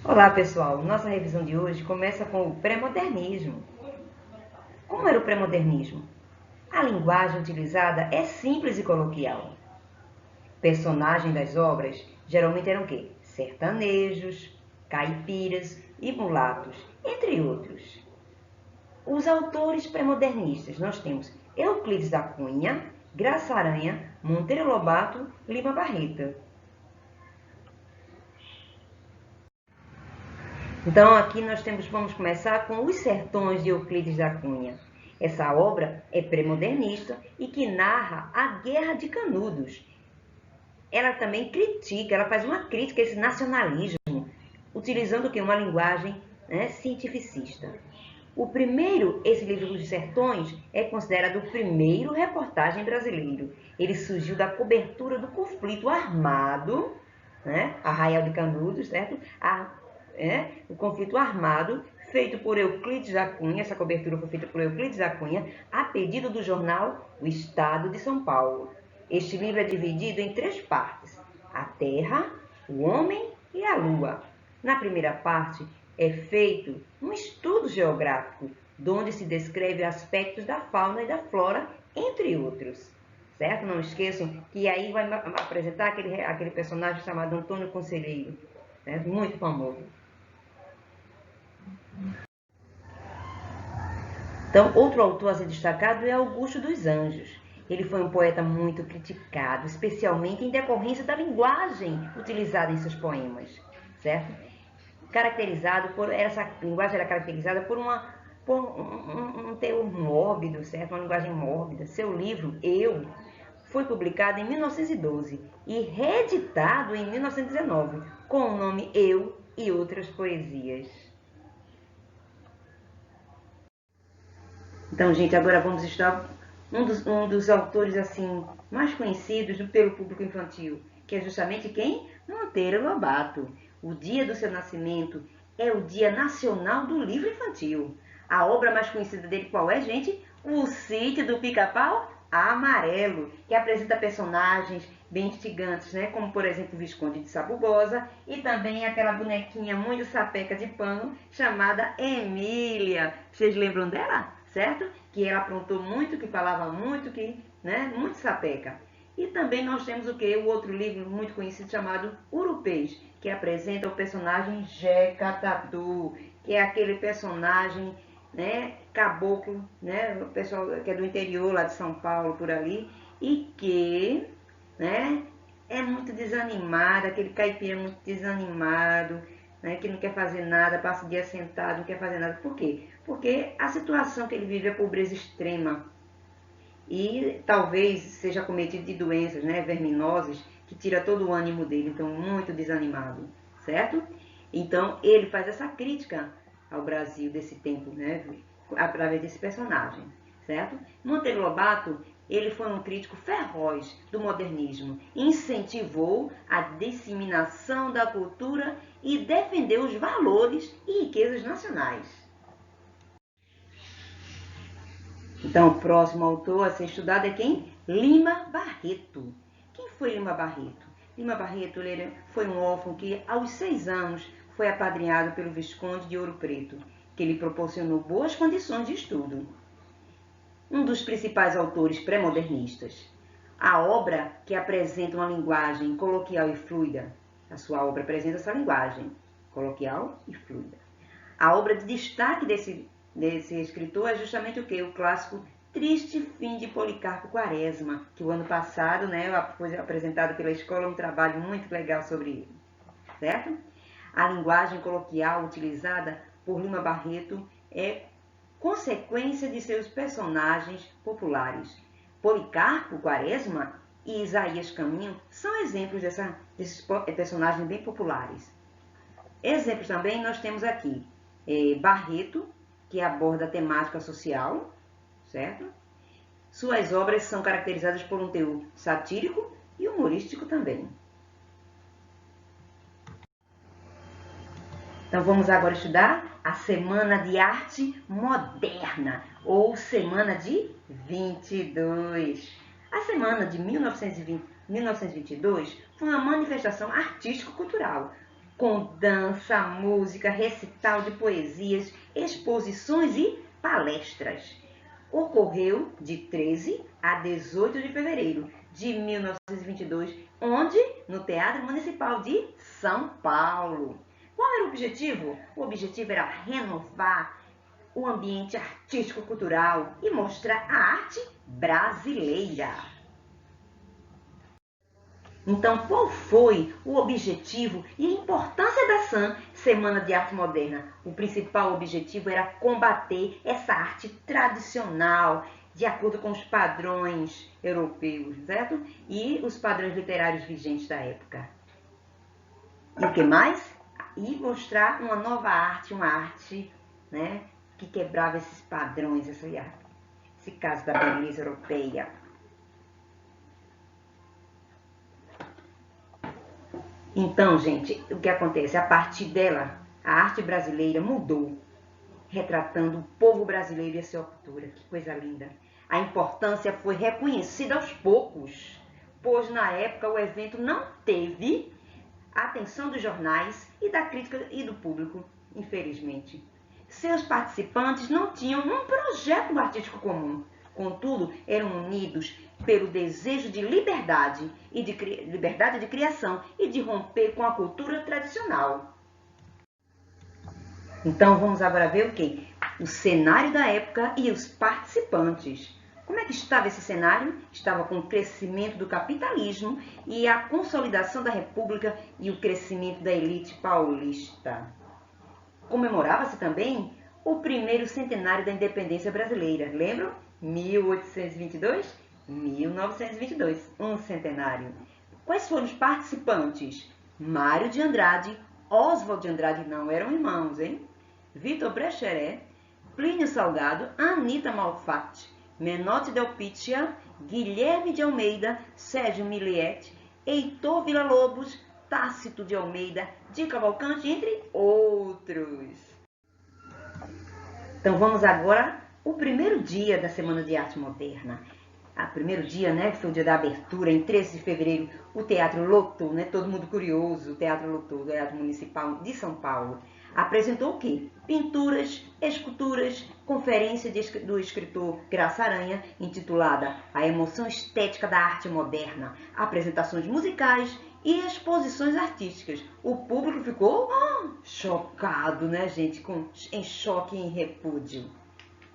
Olá, pessoal. Nossa revisão de hoje começa com o pré-modernismo. Como era o pré-modernismo? A linguagem utilizada é simples e coloquial. Personagens das obras geralmente eram o quê? Sertanejos, caipiras e mulatos, entre outros. Os autores pré-modernistas, nós temos Euclides da Cunha, Graça Aranha, Monteiro Lobato, Lima Barreto. Então, aqui vamos começar com Os Sertões de Euclides da Cunha. Essa obra é pré-modernista e que narra a Guerra de Canudos. Ela também ela faz uma crítica a esse nacionalismo, utilizando uma linguagem cientificista. Esse livro dos Sertões é considerado o primeiro reportagem brasileiro. Ele surgiu da cobertura do conflito armado, Arraial de Canudos, certo? O conflito armado feito por Euclides da Cunha. Essa cobertura foi feita por Euclides da Cunha a pedido do jornal O Estado de São Paulo. Este livro é dividido em 3 partes: a Terra, o Homem e a Lua. Na primeira parte é feito um estudo geográfico, onde se descreve aspectos da fauna e da flora, entre outros. Certo? Não esqueçam que aí vai apresentar aquele personagem chamado Antônio Conselheiro, certo? Muito famoso. Então, outro autor a ser destacado é Augusto dos Anjos. Ele foi um poeta muito criticado, especialmente em decorrência da linguagem utilizada em seus poemas, certo? Essa linguagem era caracterizada por um teor mórbido, certo? Uma linguagem mórbida. Seu livro, Eu, foi publicado em 1912 e reeditado em 1919, com o nome Eu e Outras Poesias. Então, gente, agora vamos estudar um dos autores assim mais conhecidos pelo público infantil, que é justamente quem? Monteiro Lobato. O dia do seu nascimento é o Dia Nacional do Livro Infantil. A obra mais conhecida dele qual é, gente? O Sítio do Pica-Pau Amarelo, que apresenta personagens bem instigantes, como por exemplo o Visconde de Sabugosa e também aquela bonequinha muito sapeca de pano chamada Emília. Vocês lembram dela? Certo? Que ela aprontou muito, que falava muito, muito sapeca. E também nós temos o outro livro muito conhecido chamado Urupês, que apresenta o personagem Jeca Tatu, que é aquele personagem, caboclo, o pessoal que é do interior lá de São Paulo, por ali, e que, é muito desanimado, aquele caipira muito desanimado, que não quer fazer nada, passa o dia sentado, não quer fazer nada. Por quê? Porque a situação que ele vive é pobreza extrema e talvez seja cometido de doenças verminosas que tira todo o ânimo dele, então muito desanimado, certo? Então ele faz essa crítica ao Brasil desse tempo, através desse personagem, certo? Monteiro Lobato, ele foi um crítico feroz do modernismo, incentivou a disseminação da cultura e defendeu os valores e riquezas nacionais. Então, o próximo autor a ser estudado é quem? Lima Barreto. Quem foi Lima Barreto? Lima Barreto ele foi um órfão que, aos 6 anos, foi apadrinhado pelo Visconde de Ouro Preto, que lhe proporcionou boas condições de estudo. Um dos principais autores pré-modernistas. A obra que apresenta uma linguagem coloquial e fluida. A sua obra apresenta essa linguagem coloquial e fluida. A obra de destaque desse escritor é justamente o quê? O clássico Triste Fim de Policarpo Quaresma, que o ano passado foi apresentado pela escola um trabalho muito legal sobre ele, certo? A linguagem coloquial utilizada por Lima Barreto é consequência de seus personagens populares. Policarpo Quaresma e Isaías Caminho são exemplos desses personagens bem populares. Exemplos também nós temos aqui Barreto, que aborda a temática social, certo? Suas obras são caracterizadas por um teor satírico e humorístico também. Então vamos agora estudar a Semana de Arte Moderna, ou Semana de 22. A Semana de 1922 foi uma manifestação artístico-cultural, com dança, música, recital de poesias, exposições e palestras. Ocorreu de 13 a 18 de fevereiro de 1922, onde? No Teatro Municipal de São Paulo. Qual era o objetivo? O objetivo era renovar o ambiente artístico-cultural e mostrar a arte brasileira. Então, qual foi o objetivo e a importância da SAM, Semana de Arte Moderna? O principal objetivo era combater essa arte tradicional, de acordo com os padrões europeus, certo? E os padrões literários vigentes da época. E o que mais? E mostrar uma nova arte, uma arte, né, que quebrava esses padrões, esse caso da beleza europeia. Então, gente, o que acontece? A partir dela, a arte brasileira mudou, retratando o povo brasileiro e a sua cultura. Que coisa linda! A importância foi reconhecida aos poucos, pois na época o evento não teve a atenção dos jornais e da crítica e do público, infelizmente. Seus participantes não tinham um projeto artístico comum, contudo, eram unidos pelo desejo de liberdade de criação e de romper com a cultura tradicional. Então vamos agora ver o quê? O cenário da época e os participantes. Como é que estava esse cenário? Estava com o crescimento do capitalismo e a consolidação da república e o crescimento da elite paulista. Comemorava-se também o primeiro centenário da independência brasileira. Lembram? 1822? 1922, um centenário. Quais foram os participantes? Mário de Andrade, Oswald de Andrade, não eram irmãos, hein? Vitor Brecheret, Plínio Salgado, Anita Malfatti, Menotti Del Pitia, Guilherme de Almeida, Sérgio Milliet, Heitor Villa-Lobos, Tácito de Almeida, de Cavalcante, entre outros. Então vamos agora o primeiro dia da Semana de Arte Moderna. O primeiro dia, né, foi o dia da abertura, em 13 de fevereiro, o teatro lotou, né, todo mundo curioso, o teatro lotou, o Teatro Municipal de São Paulo. Apresentou o quê? Pinturas, esculturas, conferência do escritor Graça Aranha, intitulada A Emoção Estética da Arte Moderna, apresentações musicais e exposições artísticas. O público ficou chocado, né, gente, em choque e em repúdio.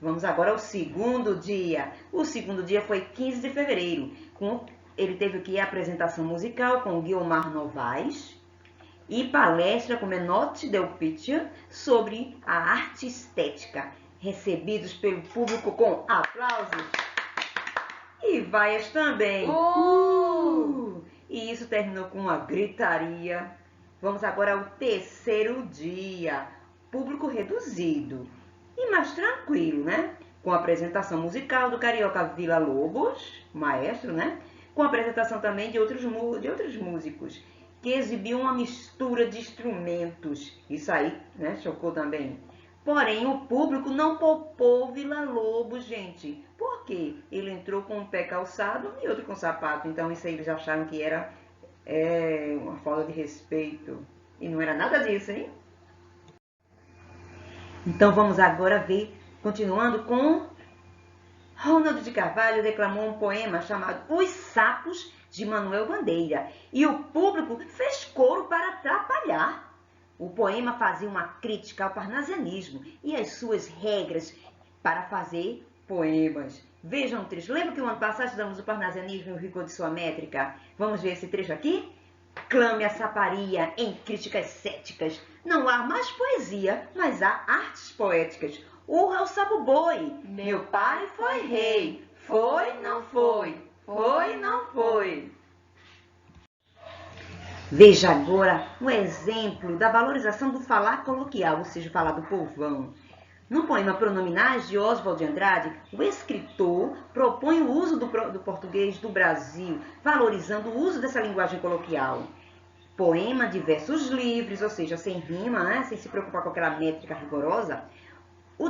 Vamos agora ao segundo dia. O segundo dia foi 15 de fevereiro. Ele teve aqui a apresentação musical com Guilmar Novaes e palestra com Menotti Del Pitia sobre a arte estética, recebidos pelo público com aplausos e vaias também. E isso terminou com uma gritaria. Vamos agora ao terceiro dia. Público reduzido e mais tranquilo, né? Com a apresentação musical do carioca Villa-Lobos, maestro, né? Com a apresentação também de outros músicos, que exibiam uma mistura de instrumentos. Isso aí, né? Chocou também. Porém, o público não poupou Villa-Lobos, gente. Por quê? Ele entrou com um pé calçado e outro com sapato. Então, isso aí eles acharam que era uma falta de respeito. E não era nada disso, hein? Então vamos agora ver, continuando com Ronald de Carvalho declamou um poema chamado Os Sapos de Manuel Bandeira e o público fez coro para atrapalhar. O poema fazia uma crítica ao parnasianismo e às suas regras para fazer poemas. Vejam o trecho. Lembra que o ano passado estudamos o parnasianismo e o rigor de sua métrica? Vamos ver esse trecho aqui? Clame a saparia em críticas céticas. Não há mais poesia, mas há artes poéticas. Urra o sapo boi. Meu pai foi rei. Foi, não foi. Foi, não foi. Veja agora um exemplo da valorização do falar coloquial, ou seja, falar do povão. No poema Pronominais, de Oswald de Andrade, o escritor propõe o uso do português do Brasil, valorizando o uso dessa linguagem coloquial. Poema de versos livres, ou seja, sem rima, né? Sem se preocupar com aquela métrica rigorosa,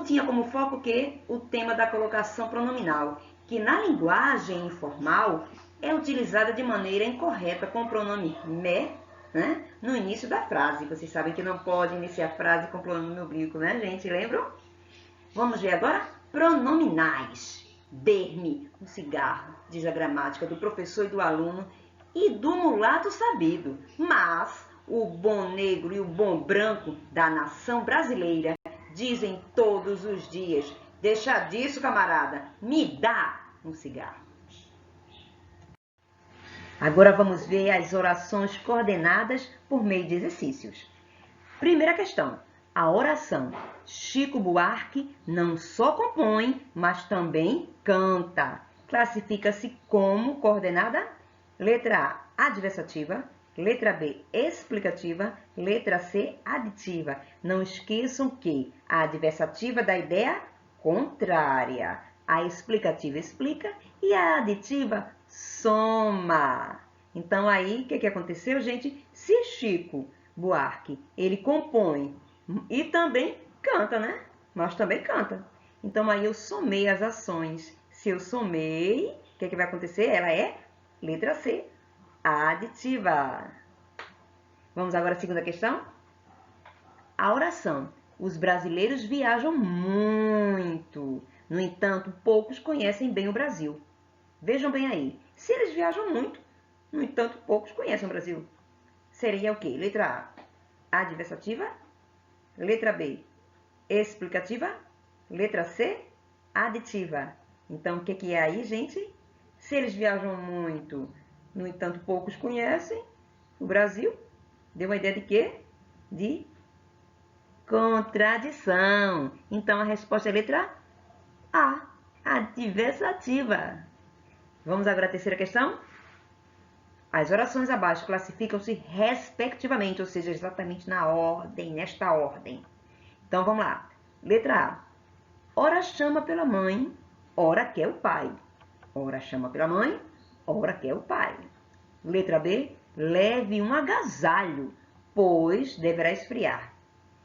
tinha como foco o tema da colocação pronominal, que na linguagem informal é utilizada de maneira incorreta com o pronome me né? No início da frase. Vocês sabem que não pode iniciar a frase com pronome oblíquo, né, gente? Lembram? Vamos ver agora pronominais. Ver-me, um cigarro, diz a gramática do professor e do aluno e do mulato sabido. Mas o bom negro e o bom branco da nação brasileira dizem todos os dias: deixa disso, camarada, me dá um cigarro. Agora vamos ver as orações coordenadas por meio de exercícios. Primeira questão. A oração Chico Buarque não só compõe, mas também canta. Classifica-se como coordenada? Letra A, adversativa. Letra B, explicativa. Letra C, aditiva. Não esqueçam que a adversativa dá ideia contrária. A explicativa explica e a aditiva soma. Então aí, o que aconteceu, gente? Se Chico Buarque, ele compõe e também canta, né? Mas também canta. Então aí eu somei as ações. Se eu somei, o que vai acontecer? Ela é letra C, aditiva. Vamos agora à segunda questão? A oração. Os brasileiros viajam muito. No entanto, poucos conhecem bem o Brasil. Vejam bem aí. Se eles viajam muito, no entanto, poucos conhecem o Brasil. Seria o quê? Letra A, adversativa. Letra B, explicativa. Letra C, aditiva. Então, o que é aí, gente? Se eles viajam muito, no entanto, poucos conhecem o Brasil, deu uma ideia de quê? De contradição. Então, a resposta é letra A, adversativa. Vamos agora à terceira questão? As orações abaixo classificam-se respectivamente, ou seja, exatamente na ordem, nesta ordem. Então, vamos lá. Letra A. Ora chama pela mãe, ora quer o pai. Ora chama pela mãe, ora quer o pai. Letra B. Leve um agasalho, pois deverá esfriar.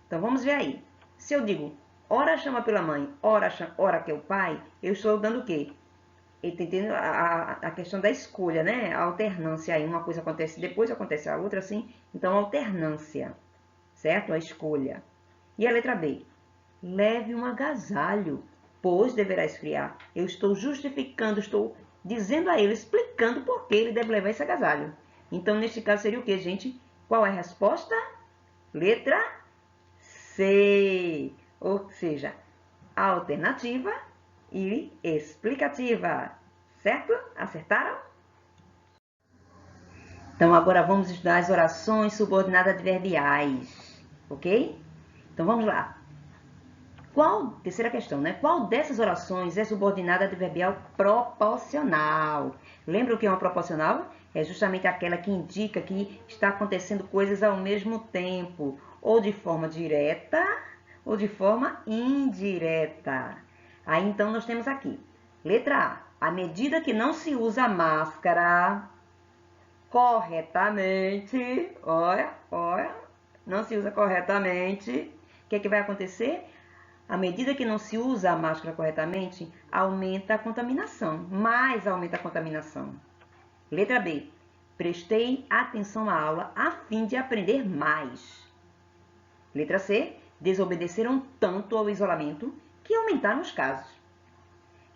Então, vamos ver aí. Se eu digo, ora chama pela mãe, ora quer o pai, eu estou dando o quê? Entendendo a questão da escolha, né? A alternância aí, uma coisa acontece depois, acontece a outra, assim. Então, alternância, certo? A escolha. E a letra B? Leve um agasalho, pois deverá esfriar. Eu estou justificando, estou dizendo a ele, explicando por que ele deve levar esse agasalho. Então, neste caso, seria o que, gente? Qual é a resposta? Letra C. Ou seja, alternativa e explicativa. Certo? Acertaram? Então, agora vamos estudar as orações subordinadas adverbiais. Ok? Então, vamos lá. Terceira questão, né? Qual dessas orações é subordinada adverbial proporcional? Lembra o que é uma proporcional? É justamente aquela que indica que está acontecendo coisas ao mesmo tempo, ou de forma direta, ou de forma indireta. Aí, então, nós temos aqui. Letra A. À medida que não se usa máscara corretamente, olha, não se usa corretamente, o que vai acontecer? À medida que não se usa a máscara corretamente, aumenta a contaminação, mais aumenta a contaminação. Letra B. Prestei atenção à aula a fim de aprender mais. Letra C. Desobedeceram tanto ao isolamento que aumentaram os casos.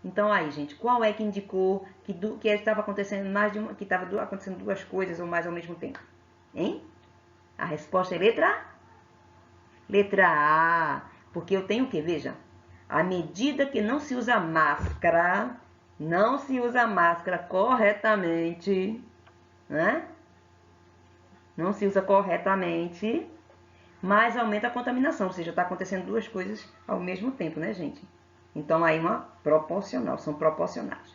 Então, aí, gente, qual é que indicou que estava acontecendo que estava acontecendo duas coisas ou mais ao mesmo tempo? Hein? A resposta é letra A. Porque eu tenho o quê? Veja, à medida que não se usa máscara corretamente, né? Não se usa corretamente, mais aumenta a contaminação, ou seja, está acontecendo duas coisas ao mesmo tempo, né, gente? Então, aí uma proporcional, são proporcionais.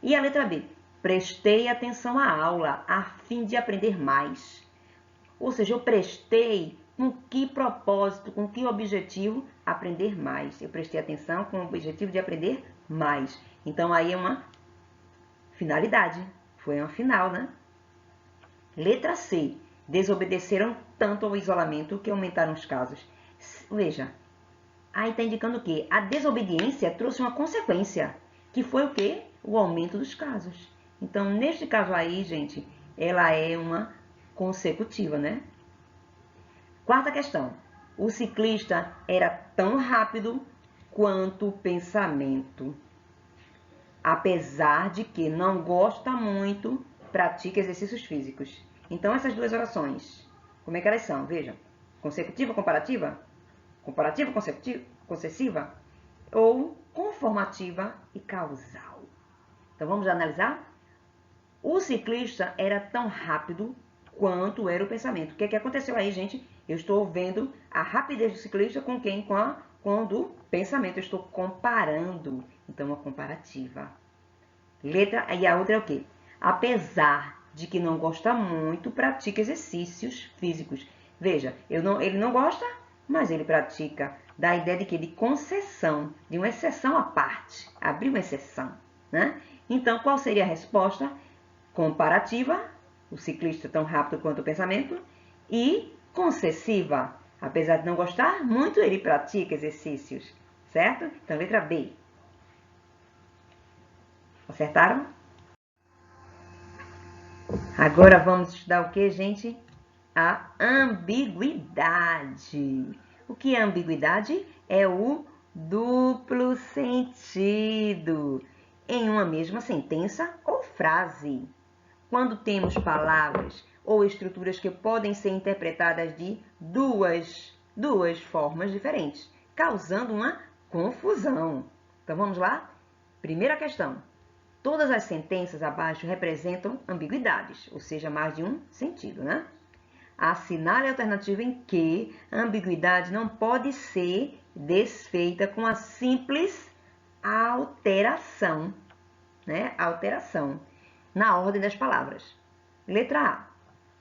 E a letra B, prestei atenção à aula a fim de aprender mais. Ou seja, eu prestei com que propósito, com que objetivo? Aprender mais. Eu prestei atenção com o objetivo de aprender mais. Então, aí é uma finalidade. Foi uma final, né? Letra C. Desobedeceram tanto ao isolamento que aumentaram os casos. Veja, aí está indicando o quê? A desobediência trouxe uma consequência, que foi o quê? O aumento dos casos. Então, neste caso aí, gente, ela é uma consecutiva, né? Quarta questão. O ciclista era tão rápido quanto o pensamento. Apesar de que não gosta muito, pratica exercícios físicos. Então, essas duas orações, como é que elas são? Vejam. Consecutiva, comparativa? Comparativa, consecutiva, concessiva? Ou conformativa e causal? Então, vamos analisar? O ciclista era tão rápido quanto era o pensamento. O que aconteceu aí, gente? Eu estou vendo a rapidez do ciclista com quem? Com do pensamento. Eu estou comparando. Então, uma comparativa. Letra, e a outra é o quê? Apesar de que não gosta muito, pratica exercícios físicos. Veja, ele não gosta, mas ele pratica. Dá a ideia de que? De concessão, de uma exceção à parte. Abrir uma exceção, né? Então, qual seria a resposta? Comparativa, o ciclista tão rápido quanto o pensamento, e concessiva, apesar de não gostar muito, ele pratica exercícios, certo? Então, letra B. Acertaram? Agora vamos estudar o que, gente? A ambiguidade. O que é ambiguidade? É o duplo sentido em uma mesma sentença ou frase. Quando temos palavras ou estruturas que podem ser interpretadas de duas formas diferentes, causando uma confusão. Então, vamos lá? Primeira questão. Todas as sentenças abaixo representam ambiguidades, ou seja, mais de um sentido, né? Assinale a alternativa em que a ambiguidade não pode ser desfeita com a simples alteração, né? Alteração na ordem das palavras. Letra A.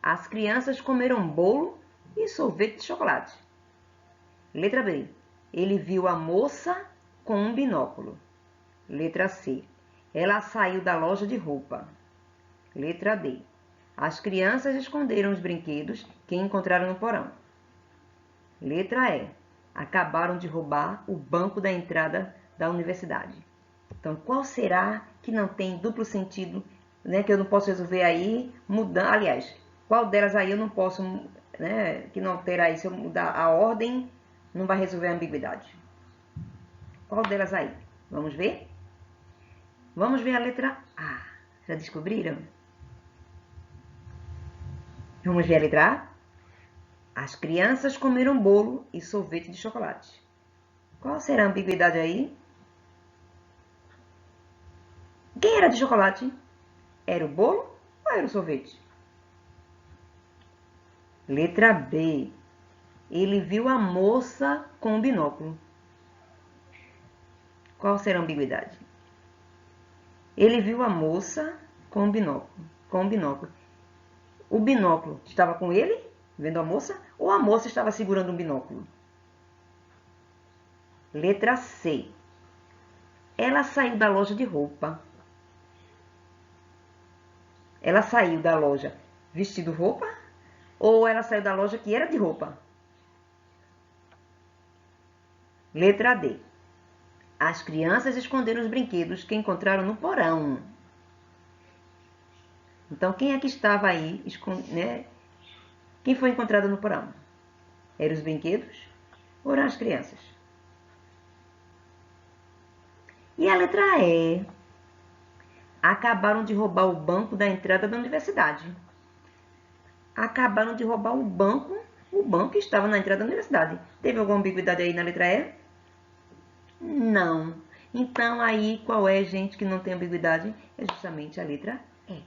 As crianças comeram bolo e sorvete de chocolate. Letra B. Ele viu a moça com um binóculo. Letra C. Ela saiu da loja de roupa. Letra D. As crianças esconderam os brinquedos que encontraram no porão. Letra E. Acabaram de roubar o banco da entrada da universidade. Então, qual será que não tem duplo sentido, né, que eu não posso resolver aí mudando? Aliás, qual delas aí eu não posso, né, que não terá aí, se eu mudar a ordem, não vai resolver a ambiguidade? Qual delas aí? Vamos ver? Vamos ver a letra A. Já descobriram? Vamos ver a letra A? As crianças comeram bolo e sorvete de chocolate. Qual será a ambiguidade aí? Quem era de chocolate? Era o bolo ou era o sorvete? Letra B. Ele viu a moça com o binóculo. Qual será a ambiguidade? Ele viu a moça com o binóculo. O binóculo estava com ele, vendo a moça, ou a moça estava segurando um binóculo? Letra C. Ela saiu da loja de roupa. Ela saiu da loja vestindo roupa ou ela saiu da loja que era de roupa? Letra D. As crianças esconderam os brinquedos que encontraram no porão. Então, quem é que estava aí, né? Quem foi encontrado no porão? Eram os brinquedos ou eram as crianças? E a letra E. Acabaram de roubar o banco da entrada da universidade. Acabaram de roubar o banco que estava na entrada da universidade. Teve alguma ambiguidade aí na letra E? Não. Então, aí, qual é, gente, que não tem ambiguidade? É justamente a letra E.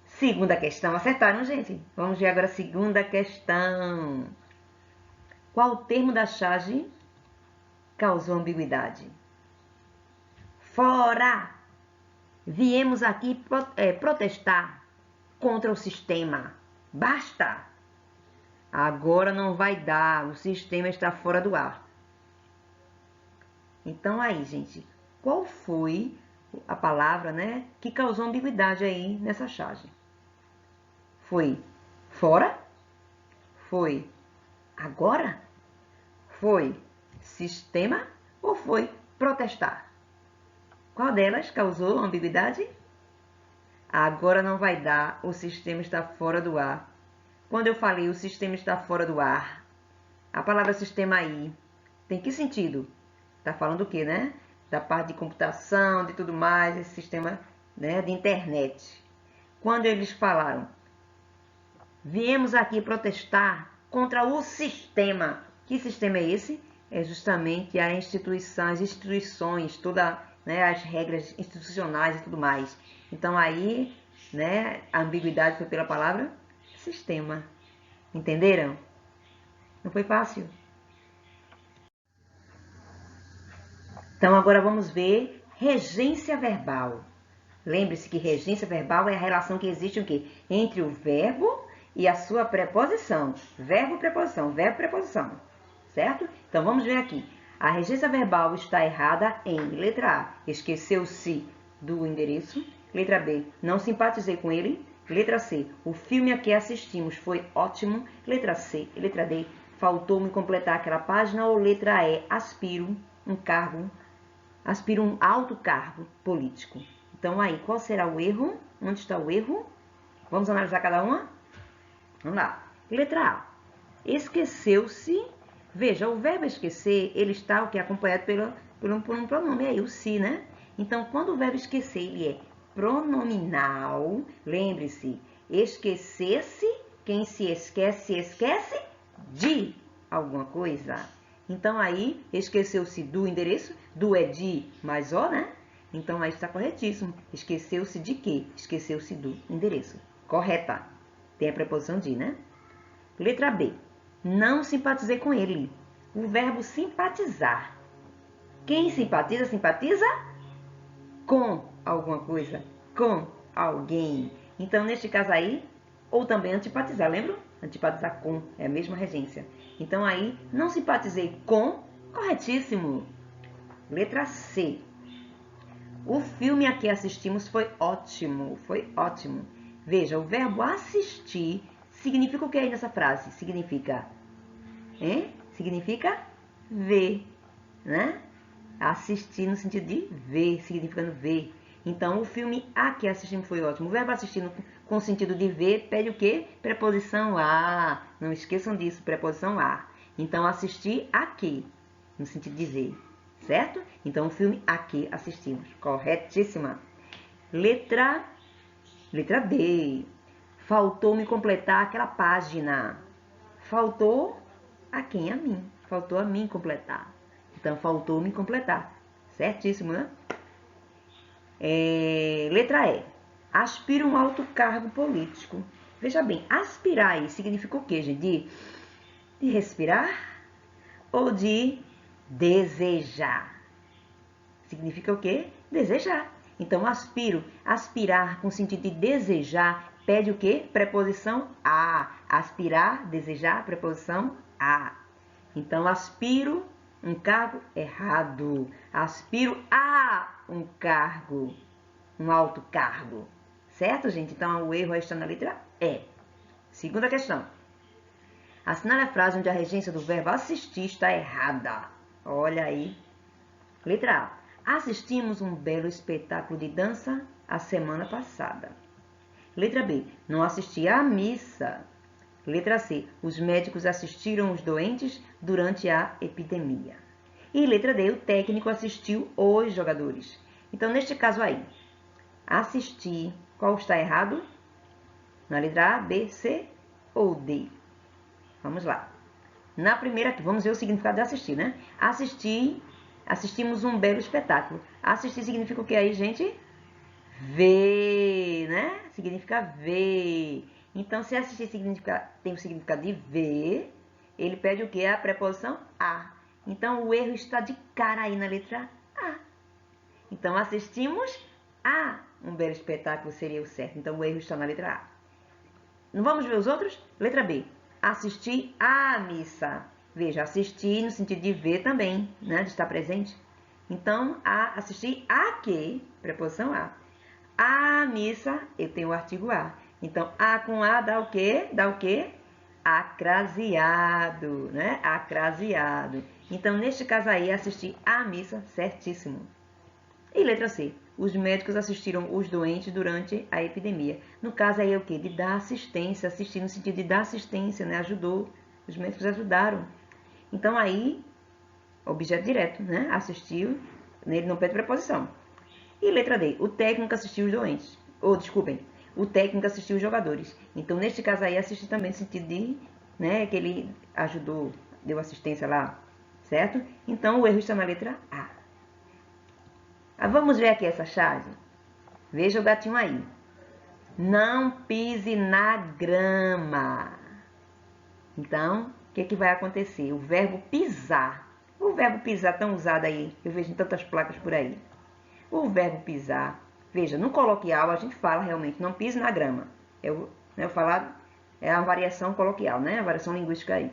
Segunda questão. Acertaram, gente? Vamos ver agora a segunda questão. Qual o termo da charge causou ambiguidade? Fora! Viemos aqui protestar contra o sistema. Basta! Agora não vai dar, o sistema está fora do ar. Então aí, gente, qual foi a palavra, né, que causou ambiguidade aí nessa charge? Foi fora? Foi agora? Foi sistema ou foi protestar? Qual delas causou ambiguidade? Agora não vai dar, o sistema está fora do ar. Quando eu falei o sistema está fora do ar, a palavra sistema aí tem que sentido? Tá falando o quê, né? Da parte de computação, de tudo mais, esse sistema, né, de internet. Quando eles falaram, viemos aqui protestar contra o sistema. Que sistema é esse? É justamente as instituições, toda, né, as regras institucionais e tudo mais. Então aí, né, a ambiguidade foi pela palavra sistema. Entenderam? Não foi fácil? Então agora vamos ver regência verbal. Lembre-se que regência verbal é a relação que existe o quê? Entre o verbo e a sua preposição. Verbo, preposição. Certo? Então vamos ver aqui. A regência verbal está errada em letra A, esqueceu-se do endereço. Letra B, não simpatizei com ele. Letra C, o filme a que assistimos foi ótimo. Letra C, letra D, faltou-me completar aquela página. Ou letra E, aspiro um alto cargo político. Então aí, qual será o erro? Onde está o erro? Vamos analisar cada uma? Vamos lá. Letra A, esqueceu-se. Veja, o verbo esquecer, ele está o que? Acompanhado por um pronome aí, o se, né? Então, quando o verbo esquecer, ele é pronominal, lembre-se, esquecer-se, quem se esquece de alguma coisa. Então, aí, esqueceu-se do endereço, do é de mais ó, né? Então, aí está corretíssimo. Esqueceu-se de quê? Esqueceu-se do endereço. Correta. Tem a preposição de, né? Letra B. Não simpatizei com ele. O verbo simpatizar. Quem simpatiza, simpatiza com alguma coisa, com alguém. Então, neste caso aí, ou também antipatizar, lembram? Antipatizar com, é a mesma regência. Então, aí, não simpatizei com, corretíssimo. Letra C. O filme a que assistimos foi ótimo, Veja, o verbo assistir significa o que aí nessa frase? Significa ver, né? Assistir no sentido de ver, significando ver. Então, o filme a que assistimos foi ótimo. O verbo assistir com o sentido de ver pede o quê? Preposição a. Não esqueçam disso, preposição a. Então, assistir a que, no sentido de ver, certo? Então, o filme a que assistimos. Corretíssima. Letra B. Faltou-me completar aquela página. Faltou a quem? A mim. Faltou a mim completar. Então, faltou-me completar. Certíssimo, né? Letra E. Aspira um alto cargo político. Veja bem, aspirar aí significa o quê, gente? De respirar ou de desejar? Significa o quê? Desejar. Então, aspirar com sentido de desejar, pede o quê? Preposição a. Aspirar, desejar, preposição a. Então, aspiro um cargo errado. Aspiro a um cargo, um alto cargo. Certo, gente? Então, o erro está na letra E. Segunda questão. Assinale a frase onde a regência do verbo assistir está errada. Olha aí. Letra A. Assistimos um belo espetáculo de dança a semana passada. Letra B. Não assisti à missa. Letra C. Os médicos assistiram os doentes durante a epidemia. E letra D. O técnico assistiu os jogadores. Então, neste caso aí, assistir, qual está errado? Na letra A, B, C ou D? Vamos lá. Na primeira aqui, vamos ver o significado de assistir, né? Assistimos um belo espetáculo. Assistir significa o que aí, gente? Ver, né? Significa ver. Então, se assistir tem o significado de ver, ele pede o que? A preposição a. Então, o erro está de cara aí na letra A. Então, assistimos a um belo espetáculo seria o certo. Então, o erro está na letra A. Não vamos ver os outros? Letra B. Assistir à missa. Veja, assistir no sentido de ver também, né? De estar presente. Então, assistir a quê? Preposição a. A missa, eu tenho o artigo a. Então, a com a dá o quê? Dá o quê? Acraseado, né? Acraseado. Então, neste caso aí, assistir à missa, certíssimo. E letra C. os médicos assistiram os doentes durante a epidemia. No caso aí é o quê? De dar assistência, assistir no sentido de dar assistência, né? Ajudou, os médicos ajudaram. Então aí, objeto direto, né? Assistiu, nele não pede preposição. E letra D, o técnico assistiu os doentes. Ou, desculpem, o técnico assistiu os jogadores. Então, neste caso aí, assistir também no sentido de, né, que ele ajudou, deu assistência lá, certo? Então, o erro está na letra A. Vamos ver aqui essa chave? Veja o gatinho aí. Não pise na grama. Então, o que vai acontecer? O verbo pisar. O verbo pisar tão usado aí, eu vejo em tantas placas por aí. O verbo pisar, veja, no coloquial a gente fala realmente, não pise na grama. Eu falar, é a variação coloquial, né? A variação linguística aí.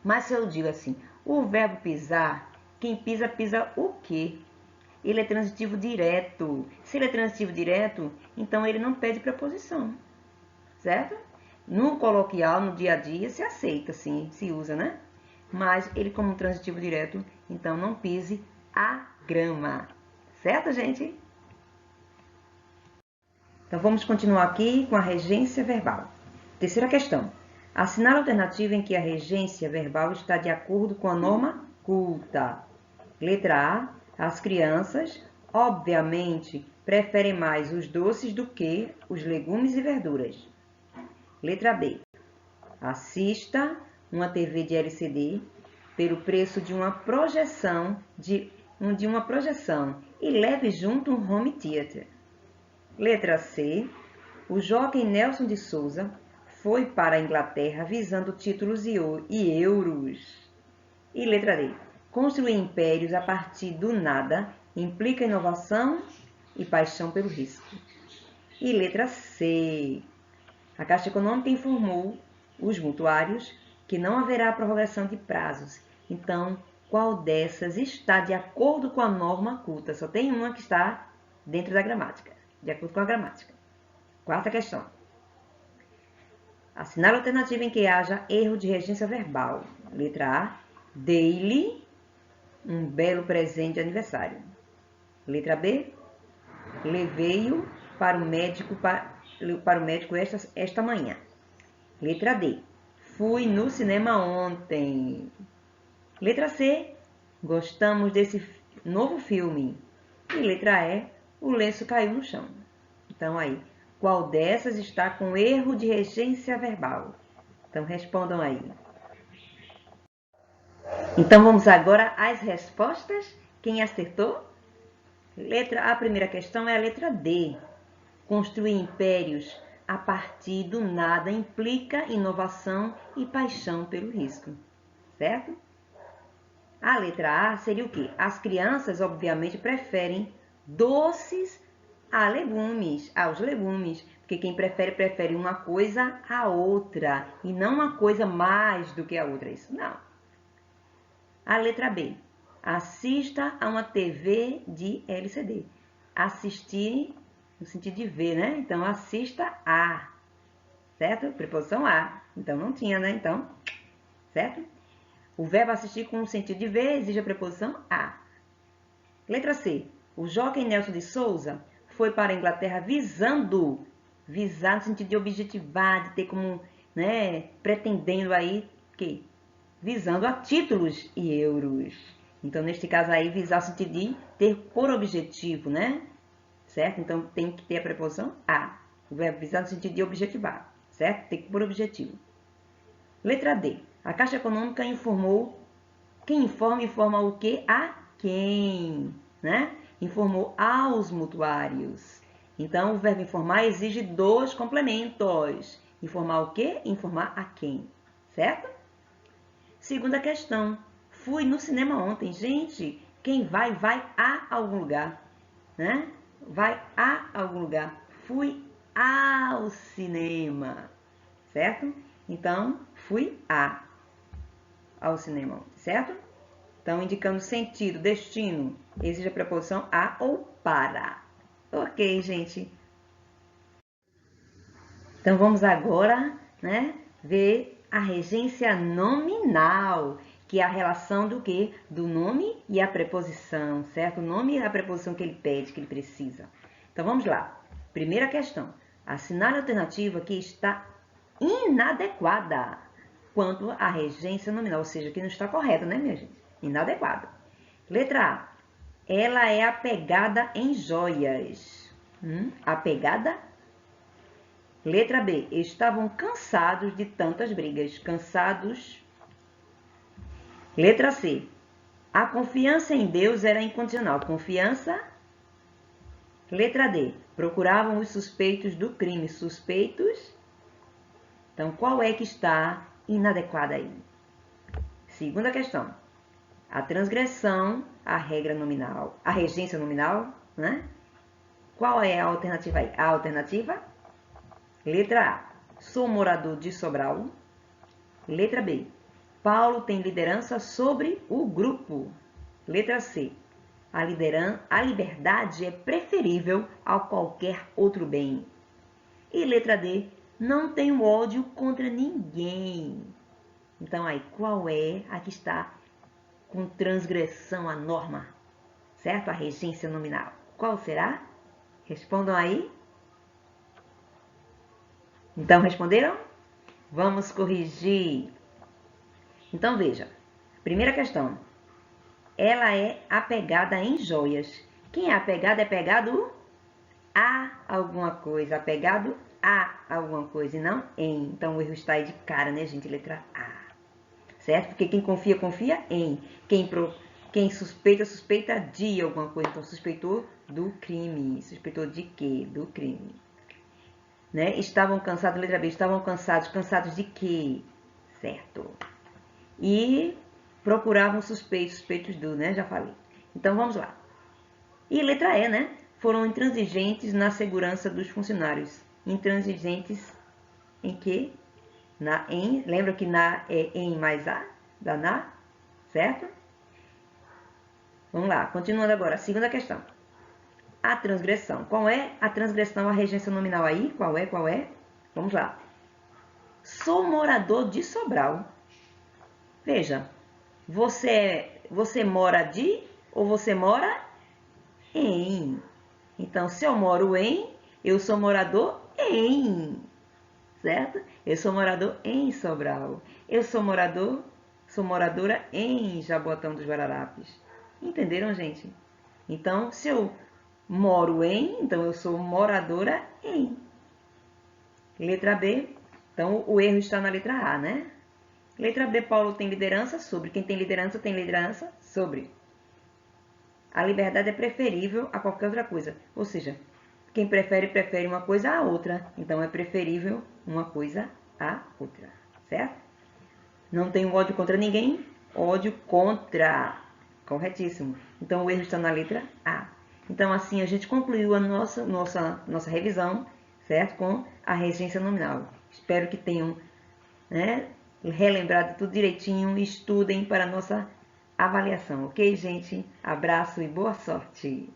Mas se eu digo assim, o verbo pisar, quem pisa, pisa o quê? Ele é transitivo direto. Se ele é transitivo direto, então ele não pede preposição, certo? No coloquial, no dia a dia, se aceita, sim, se usa, né? Mas ele como transitivo direto, então não pise a grama. Certo, gente? Então, vamos continuar aqui com a regência verbal. Terceira questão. Assinale a alternativa em que a regência verbal está de acordo com a norma culta. Letra A. As crianças, obviamente, preferem mais os doces do que os legumes e verduras. Letra B. Assista uma TV de LCD pelo preço de uma projeção e leve junto um home theater. Letra C. O jockey Nelson de Souza foi para a Inglaterra visando títulos e euros. E letra D. Construir impérios a partir do nada implica inovação e paixão pelo risco. E letra C. A Caixa Econômica informou os mutuários que não haverá prorrogação de prazos. Então, qual dessas está de acordo com a norma culta? Só tem uma que está dentro da gramática, de acordo com a gramática. Quarta questão. Assinale a alternativa em que haja erro de regência verbal. Letra A. Dei-lhe um belo presente de aniversário. Letra B. Levei-o para o médico esta manhã. Letra D. Fui no cinema ontem. Letra C. Gostamos desse novo filme. E letra E. O lenço caiu no chão. Então, aí, qual dessas está com erro de regência verbal? Então, respondam aí. Então, vamos agora às respostas. Quem acertou? A primeira questão é a letra D. Construir impérios a partir do nada implica inovação e paixão pelo risco. Certo? A letra A seria o quê? As crianças, obviamente, preferem doces aos legumes. Porque quem prefere uma coisa à outra. E não uma coisa mais do que a outra. Isso não. A letra B. Assista a uma TV de LCD. Assistir no sentido de ver, né? Então, assista a. Certo? Preposição a. Então, não tinha, né? Então, certo? O verbo assistir com o sentido de ver exige a preposição a. Letra C. O jockey Nelson de Souza foi para a Inglaterra visando no sentido de objetivar, de ter como, né, pretendendo aí, que? Visando a títulos e euros. Então, neste caso aí, visar no sentido de ter por objetivo, né? Certo? Então, tem que ter a preposição a. O verbo visar no sentido de objetivar, certo? Tem que ter por objetivo. Letra D. A Caixa Econômica informou. Quem informa o quê? A quem, né? Informou aos mutuários. Então, o verbo informar exige dois complementos. Informar o quê? Informar a quem, certo? Segunda questão. Fui no cinema ontem. Gente, quem vai a algum lugar, né? Vai a algum lugar. Fui ao cinema, certo? Então, fui ao cinema, certo? Então, indicando sentido, destino, exige a preposição a ou para. Ok, gente? Então, vamos agora, né, ver a regência nominal, que é a relação do quê? Do nome e a preposição, certo? O nome e a preposição que ele pede, que ele precisa. Então, vamos lá. Primeira questão. Assinale a alternativa que está inadequada quanto à regência nominal, ou seja, que não está correta, né, minha gente? Inadequada. Letra A. Ela é apegada em joias. Apegada? Letra B. Estavam cansados de tantas brigas. Cansados. Letra C. A confiança em Deus era incondicional. Confiança. Letra D. Procuravam os suspeitos do crime. Suspeitos. Então, qual é que está inadequada aí? Segunda questão. A transgressão à regra nominal, a regência nominal, né? Qual é a alternativa aí? A alternativa? Letra A. Sou morador de Sobral. Letra B. Paulo tem liderança sobre o grupo. Letra C. A liberdade é preferível a qualquer outro bem. E letra D. Não tenho ódio contra ninguém. Então aí, qual é a que está com transgressão à norma? Certo? A regência nominal. Qual será? Respondam aí. Então, responderam? Vamos corrigir. Então, veja. Primeira questão. Ela é apegada em joias. Quem é apegado é apegado a alguma coisa. Apegado a alguma coisa e não em. Então, o erro está aí de cara, né, gente? Letra A. Certo? Porque quem confia, confia em. Quem suspeita, suspeita de alguma coisa. Então, suspeitou do crime. Suspeitou de quê? Do crime. Né? Estavam cansados, letra B. Estavam cansados. Cansados de quê? Certo. E procuravam suspeitos. Suspeitos do, né? Já falei. Então, vamos lá. E letra E, né? Foram intransigentes na segurança dos funcionários. Intransigentes em quê? Lembra que na é em mais a, da na, certo? Vamos lá, continuando agora, a segunda questão. A transgressão. Qual é a transgressão à regência nominal aí? Qual é? Vamos lá. Sou morador de Sobral. Veja, você mora de ou você mora em? Então, se eu moro em, eu sou morador em. Certo? Eu sou morador em Sobral. Eu sou moradora em Jaboatão dos Guararapes. Entenderam, gente? Então, se eu moro em, então eu sou moradora em. Letra B. Então, o erro está na letra A, né? Letra B, Paulo tem liderança sobre. Quem tem liderança sobre. A liberdade é preferível a qualquer outra coisa. Ou seja, quem prefere uma coisa à outra. Então, é preferível uma coisa à outra. Certo? Não tenho ódio contra ninguém. Ódio contra. Corretíssimo. Então, o erro está na letra A. Então, assim, a gente concluiu a nossa revisão, certo? Com a regência nominal. Espero que tenham, né, relembrado tudo direitinho e estudem para a nossa avaliação. Ok, gente? Abraço e boa sorte!